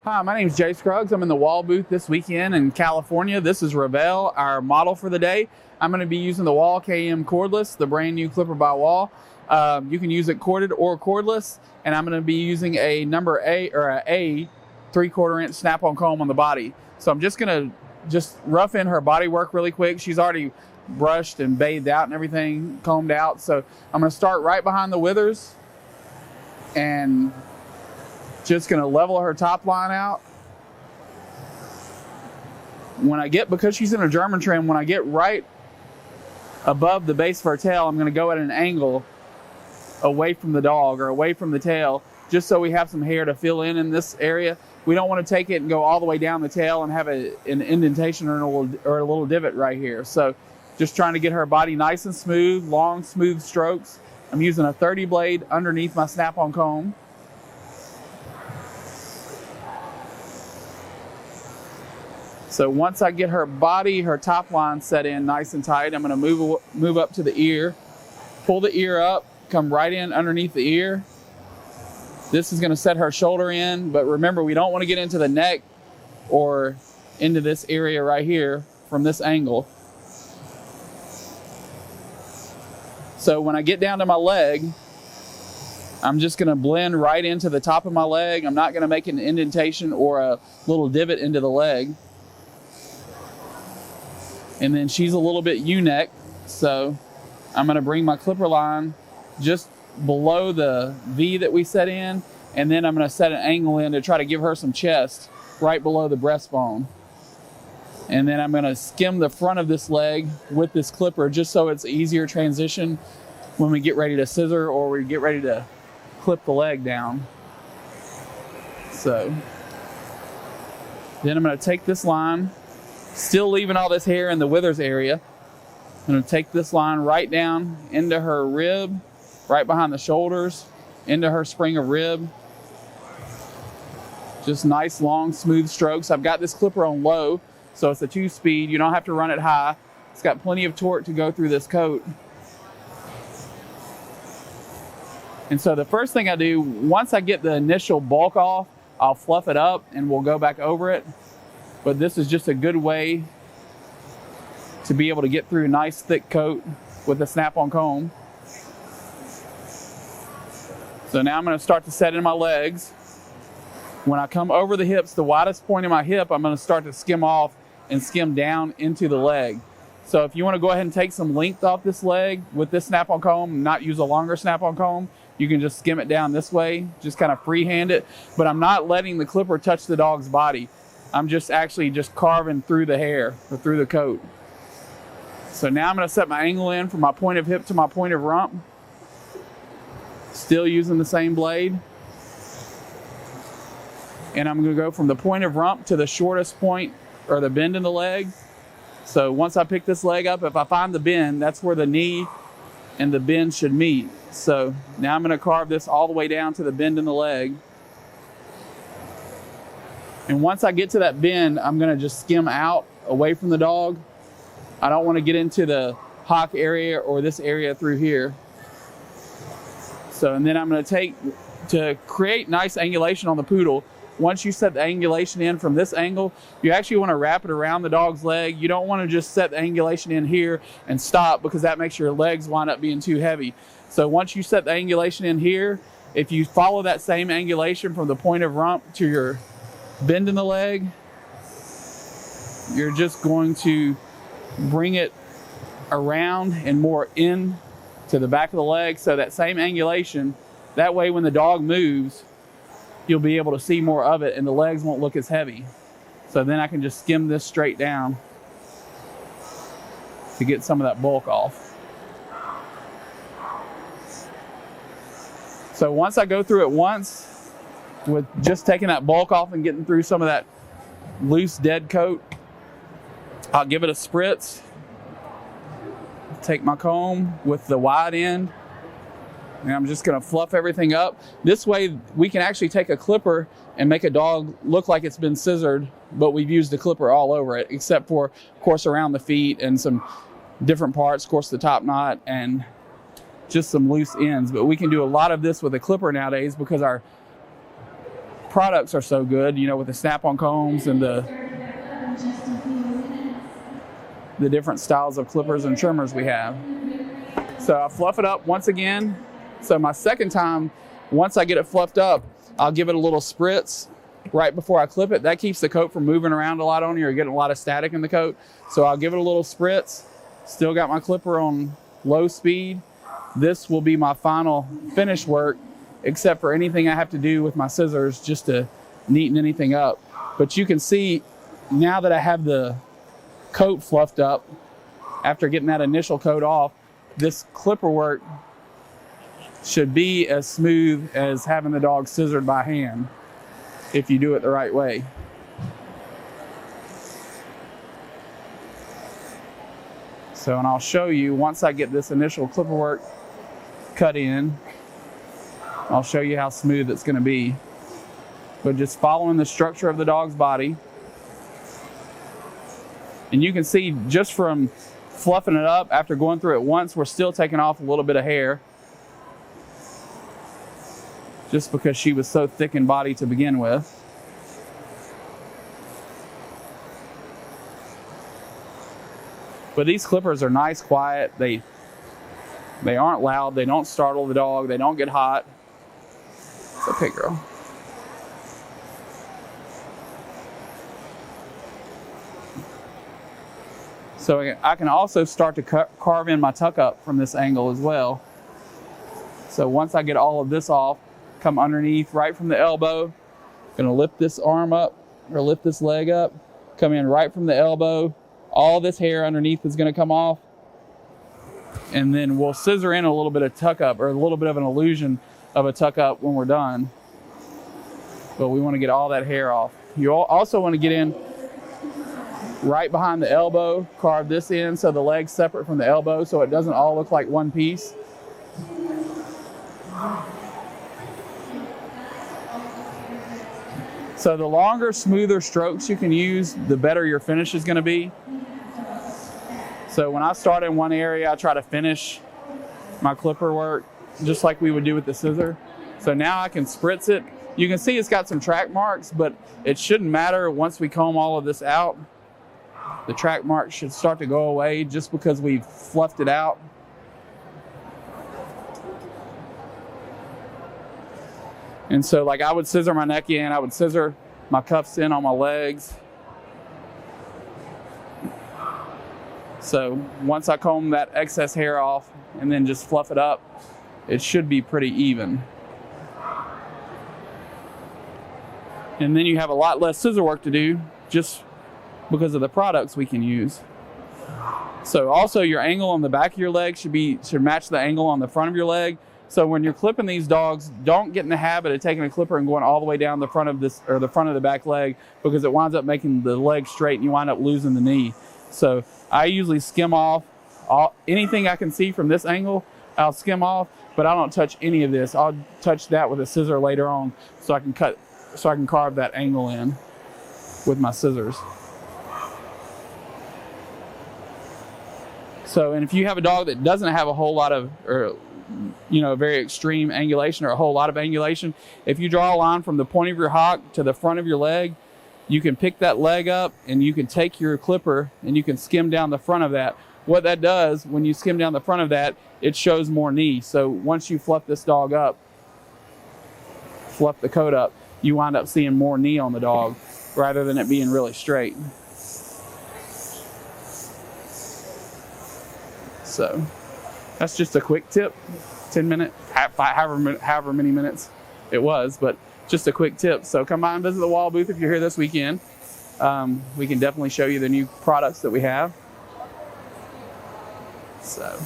Hi, my name is Jay Scruggs. I'm in the wall booth this weekend in California. This is Ravel, our model for the day. I'm going to be using the Wall KM cordless, the brand new clipper by Wall. You can use it corded or cordless, and I'm going to be using a number A or a 3/4 inch snap-on comb on the body. So I'm just going to rough in her body work really quick. She's already brushed and bathed out and everything, combed out. So I'm going to start right behind the withers and just going to level her top line out. Because she's in a German trim, when I get right above the base of her tail, I'm going to go at an angle away from the dog or away from the tail, just so we have some hair to fill in this area. We don't want to take it and go all the way down the tail and have an indentation or a little divot right here. So just trying to get her body nice and smooth, long, smooth strokes. I'm using a 30 blade underneath my snap-on comb. So once I get her body, her top line set in nice and tight, I'm going to move up to the ear, pull the ear up, come right in underneath the ear. This is going to set her shoulder in, but remember, we don't want to get into the neck or into this area right here from this angle. So when I get down to my leg, I'm just going to blend right into the top of my leg. I'm not going to make an indentation or a little divot into the leg. And then she's a little bit U-neck, so I'm going to bring my clipper line just below the V that we set in, and then I'm going to set an angle in to try to give her some chest right below the breastbone. And then I'm going to skim the front of this leg with this clipper just so it's easier transition when we get ready to scissor or we get ready to clip the leg down. So then I'm going to take this line, still leaving all this hair in the withers area. I'm going to take this line right down into her rib, right behind the shoulders, into her spring of rib. Just nice, long, smooth strokes. I've got this clipper on low, so it's a 2-speed. You don't have to run it high. It's got plenty of torque to go through this coat. And so the first thing I do, once I get the initial bulk off, I'll fluff it up and we'll go back over it. But this is just a good way to be able to get through a nice thick coat with a snap-on comb. So now I'm going to start to set in my legs. When I come over the hips, the widest point in my hip, I'm going to start to skim off and skim down into the leg. So if you want to go ahead and take some length off this leg with this snap-on comb, not use a longer snap-on comb, you can just skim it down this way, just kind of freehand it. But I'm not letting the clipper touch the dog's body. I'm just actually carving through the hair or through the coat. So now I'm going to set my angle in from my point of hip to my point of rump. Still using the same blade. And I'm going to go from the point of rump to the shortest point or the bend in the leg. So once I pick this leg up, if I find the bend, that's where the knee and the bend should meet. So now I'm going to carve this all the way down to the bend in the leg. And once I get to that bend, I'm going to just skim out away from the dog. I don't want to get into the hock area or this area through here. So, and then I'm going to create nice angulation on the poodle. Once you set the angulation in from this angle, you actually want to wrap it around the dog's leg. You don't want to just set the angulation in here and stop, because that makes your legs wind up being too heavy. So once you set the angulation in here, if you follow that same angulation from the point of rump to your bend in the leg, you're just going to bring it around and more in to the back of the leg. So that same angulation, that way when the dog moves, you'll be able to see more of it and the legs won't look as heavy. So then I can just skim this straight down to get some of that bulk off. So once I go through it once, with just taking that bulk off and getting through some of that loose dead coat, I'll give it a spritz, take my comb with the wide end, and I'm just going to fluff everything up. This way we can actually take a clipper and make a dog look like it's been scissored, but we've used the clipper all over it, except for, of course, around the feet and some different parts, of course, the top knot and just some loose ends. But we can do a lot of this with a clipper nowadays because our products are so good, you know, with the snap-on combs and the different styles of clippers and trimmers we have. So I fluff it up once again. So my second time, once I get it fluffed up, I'll give it a little spritz right before I clip it. That keeps the coat from moving around a lot on you or getting a lot of static in the coat. So I'll give it a little spritz. Still got my clipper on low speed. This will be my final finish work, except for anything I have to do with my scissors just to neaten anything up. But you can see now that I have the coat fluffed up, after getting that initial coat off, this clipper work should be as smooth as having the dog scissored by hand if you do it the right way. So, and I'll show you once I get this initial clipper work cut in, I'll show you how smooth it's going to be. But just following the structure of the dog's body. And you can see just from fluffing it up, after going through it once, we're still taking off a little bit of hair. Just because she was so thick in body to begin with. But these clippers are nice, quiet. They aren't loud. They don't startle the dog. They don't get hot. It's okay, girl. So I can also start to carve in my tuck up from this angle as well. So once I get all of this off, come underneath right from the elbow, gonna lift this arm up or lift this leg up, come in right from the elbow. All this hair underneath is gonna come off. And then we'll scissor in a little bit of tuck up or a little bit of an illusion of a tuck up when we're done. But we wanna get all that hair off. You also wanna get in right behind the elbow, carve this in so the leg's separate from the elbow so it doesn't all look like one piece. So the longer, smoother strokes you can use, the better your finish is going to be. So when I start in one area, I try to finish my clipper work just like we would do with the scissor. So now I can spritz it. You can see it's got some track marks, but it shouldn't matter once we comb all of this out. The track marks should start to go away just because we've fluffed it out. And so like I would scissor my neck in, I would scissor my cuffs in on my legs. So once I comb that excess hair off and then just fluff it up, it should be pretty even. And then you have a lot less scissor work to do just because of the products we can use. So also your angle on the back of your leg should match the angle on the front of your leg. So when you're clipping these dogs, don't get in the habit of taking a clipper and going all the way down the front of this or the front of the back leg, because it winds up making the leg straight and you wind up losing the knee. So I usually skim off anything I can see from this angle. I'll skim off, but I don't touch any of this. I'll touch that with a scissor later on so I can carve that angle in with my scissors. So, and if you have a dog that doesn't have a whole lot of, or very extreme angulation or a whole lot of angulation, if you draw a line from the point of your hock to the front of your leg, you can pick that leg up and you can take your clipper and you can skim down the front of that. What that does, when you skim down the front of that, it shows more knee. So once you fluff this dog up, fluff the coat up, you wind up seeing more knee on the dog rather than it being really straight. So that's just a quick tip, 10 minute, however many minutes it was, but just a quick tip. So come by and visit the wall booth if you're here this weekend. We can definitely show you the new products that we have. So.